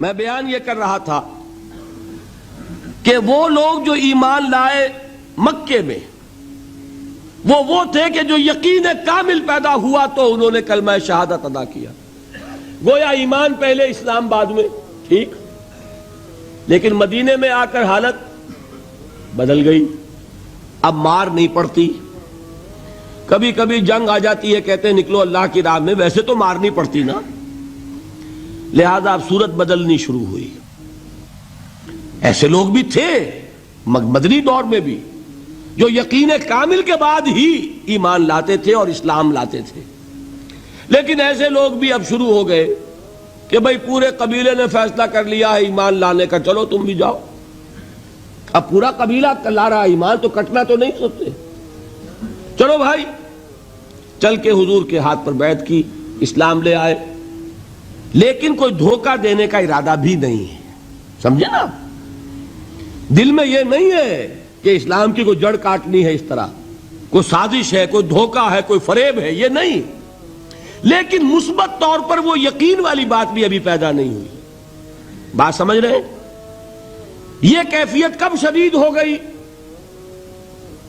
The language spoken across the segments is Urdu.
میں بیان یہ کر رہا تھا کہ وہ لوگ جو ایمان لائے مکے میں وہ تھے کہ جو یقین کامل پیدا ہوا تو انہوں نے کلمہ شہادت ادا کیا. گویا ایمان پہلے اسلام بعد میں، ٹھیک، لیکن مدینے میں آ کر حالت بدل گئی. اب مار نہیں پڑتی، کبھی کبھی جنگ آ جاتی ہے، کہتے ہیں نکلو اللہ کی راہ میں، ویسے تو مار نہیں پڑتی نا، لہذا اب صورت بدلنی شروع ہوئی. ایسے لوگ بھی تھے مدنی دور میں بھی جو یقین کامل کے بعد ہی ایمان لاتے تھے اور اسلام لاتے تھے، لیکن ایسے لوگ بھی اب شروع ہو گئے کہ بھئی پورے قبیلے نے فیصلہ کر لیا ہے ایمان لانے کا، چلو تم بھی جاؤ. اب پورا قبیلہ لا رہا ایمان تو کٹنا تو نہیں سکتے، چلو بھائی. چل کے حضور کے ہاتھ پر بیعت کی، اسلام لے آئے، لیکن کوئی دھوکہ دینے کا ارادہ بھی نہیں ہے. سمجھے نا، دل میں یہ نہیں ہے کہ اسلام کی کوئی جڑ کاٹنی ہے، اس طرح کوئی سازش ہے، کوئی دھوکہ ہے، کوئی فریب ہے، یہ نہیں. لیکن مثبت طور پر وہ یقین والی بات بھی ابھی پیدا نہیں ہوئی. بات سمجھ رہے ہیں؟ یہ کیفیت کب شدید ہو گئی؟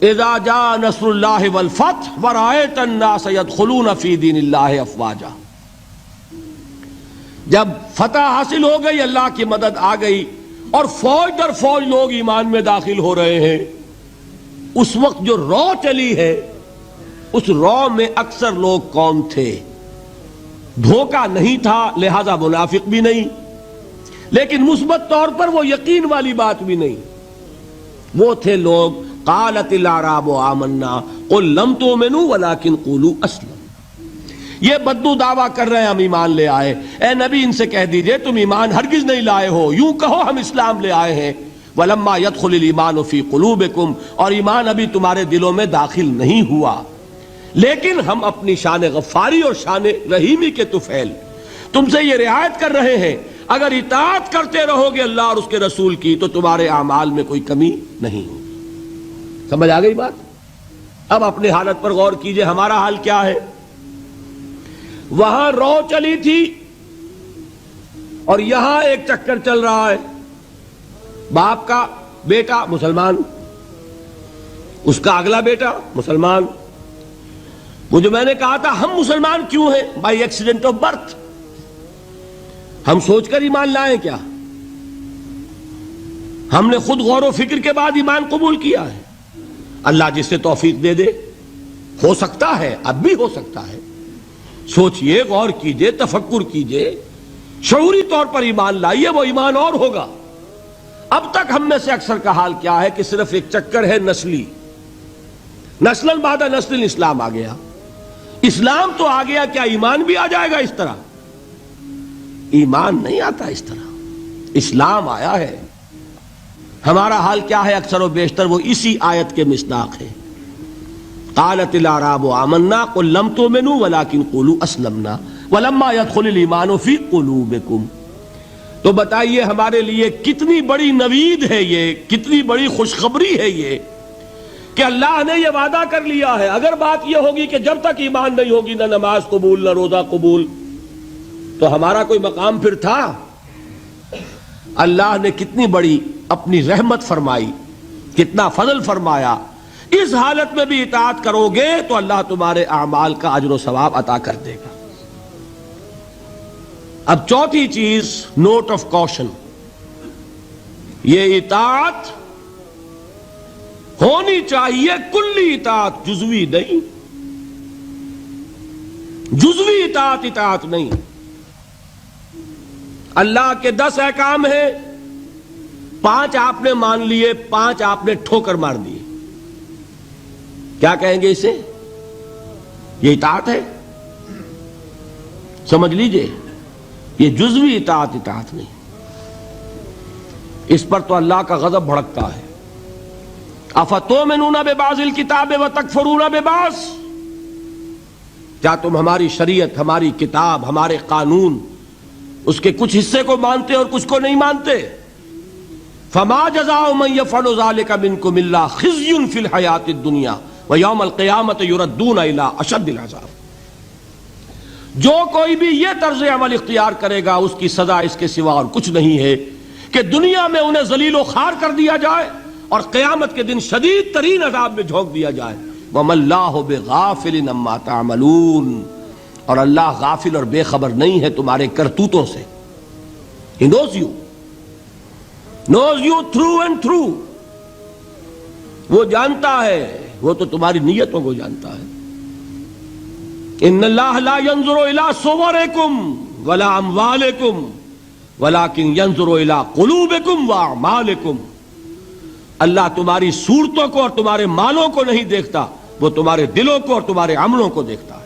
اذا جاء نصر اللہ والفتح ورأیت الناس يدخلون فی دین اللہ افواجا. جب فتح حاصل ہو گئی، اللہ کی مدد آ گئی اور فوج در فوج لوگ ایمان میں داخل ہو رہے ہیں، اس وقت جو رو چلی ہے، اس رو میں اکثر لوگ کون تھے؟ دھوکہ نہیں تھا، لہذا منافق بھی نہیں، لیکن مثبت طور پر وہ یقین والی بات بھی نہیں. وہ تھے لوگ قالت الاعراب آمنا قل لم تؤمنوا ولکن قولوا اسلم. یہ بدو دعویٰ کر رہے ہیں ہم ایمان لے آئے. اے نبی ان سے کہہ دیجئے تم ایمان ہرگز نہیں لائے ہو، یوں کہو ہم اسلام لے آئے ہیں. ولما يدخل الایمان فی قلوبکم، اور ایمان ابھی تمہارے دلوں میں داخل نہیں ہوا، لیکن ہم اپنی شان غفاری اور شان رحیمی کے طفیل تم سے یہ رعایت کر رہے ہیں، اگر اطاعت کرتے رہو گے اللہ اور اس کے رسول کی تو تمہارے اعمال میں کوئی کمی نہیں ہوگی. سمجھ آ گئی بات؟ اب اپنی حالت پر غور کیجئے، ہمارا حال کیا ہے؟ وہاں رو چلی تھی اور یہاں ایک چکر چل رہا ہے. باپ کا بیٹا مسلمان، اس کا اگلا بیٹا مسلمان. وہ جو میں نے کہا تھا ہم مسلمان کیوں ہیں؟ By accident of birth. ہم سوچ کر ایمان لائیں کیا؟ ہم نے خود غور و فکر کے بعد ایمان قبول کیا ہے. اللہ جس سے توفیق دے دے، ہو سکتا ہے، اب بھی ہو سکتا ہے. سوچئے، غور کیجئے، تفکر کیجئے، شعوری طور پر ایمان لائیے، وہ ایمان اور ہوگا. اب تک ہم میں سے اکثر کا حال کیا ہے کہ صرف ایک چکر ہے نسلی، نسل بعد نسل اسلام آ گیا. اسلام تو آ گیا، کیا ایمان بھی آ جائے گا اس طرح؟ ایمان نہیں آتا اس طرح، اسلام آیا ہے. ہمارا حال کیا ہے؟ اکثر و بیشتر وہ اسی آیت کے مصداق ہے. قالت الاعراب آمنا قل لم تؤمنوا ولکن قولوا اسلمنا ولما يدخل الایمان فی قلوبکم. تو بتائیے ہمارے لیے کتنی بڑی نوید ہے یہ، کتنی بڑی خوشخبری ہے یہ کہ اللہ نے یہ وعدہ کر لیا ہے. اگر بات یہ ہوگی کہ جب تک ایمان نہیں ہوگی نہ نماز قبول نہ روزہ قبول، تو ہمارا کوئی مقام پھر تھا؟ اللہ نے کتنی بڑی اپنی رحمت فرمائی، کتنا فضل فرمایا. اس حالت میں بھی اطاعت کرو گے تو اللہ تمہارے اعمال کا اجر و ثواب عطا کر دے گا. اب چوتھی چیز، نوٹ آف کوشن، یہ اطاعت ہونی چاہیے کلی اطاعت، جزوی نہیں. جزوی اطاعت اطاعت نہیں. اللہ کے 10 احکام ہیں، 5 آپ نے مان لیے، 5 آپ نے ٹھوکر مار دیے. کیا کہیں گے اسے؟ یہ اطاعت ہے؟ سمجھ لیجئے، یہ جزوی اطاعت اطاعت نہیں. اس پر تو اللہ کا غضب بھڑکتا ہے. افتؤمنون ببعض الکتاب وتکفرون ببعض. کیا تم ہماری شریعت، ہماری کتاب، ہمارے قانون، اس کے کچھ حصے کو مانتے اور کچھ کو نہیں مانتے؟ فما جزاء من يفعل ذلك منكم الا خزي في الحياة الدنيا ويوم القيامة يردون الى اشد العذاب. جو کوئی بھی یہ طرز عمل اختیار کرے گا اس کی سزا اس کے سوا اور کچھ نہیں ہے کہ دنیا میں انہیں ذلیل و خوار کر دیا جائے اور قیامت کے دن شدید ترین عذاب میں جھونک دیا جائے. وَمَا اللَّهُ بِغَافِلٍ عَمَّا تَعْمَلُونَ، اور اللہ غافل اور بے خبر نہیں ہے تمہارے کرتوتوں سے. He knows you through and through. وہ جانتا ہے، وہ تو تمہاری نیتوں کو جانتا ہے. ان اللہ لا ينظر الى صورکم ولا اموالکم ولكن ينظر الى قلوبکم واعمالکم. اللہ تمہاری صورتوں کو اور تمہارے مالوں کو نہیں دیکھتا، وہ تمہارے دلوں کو اور تمہارے عملوں کو دیکھتا.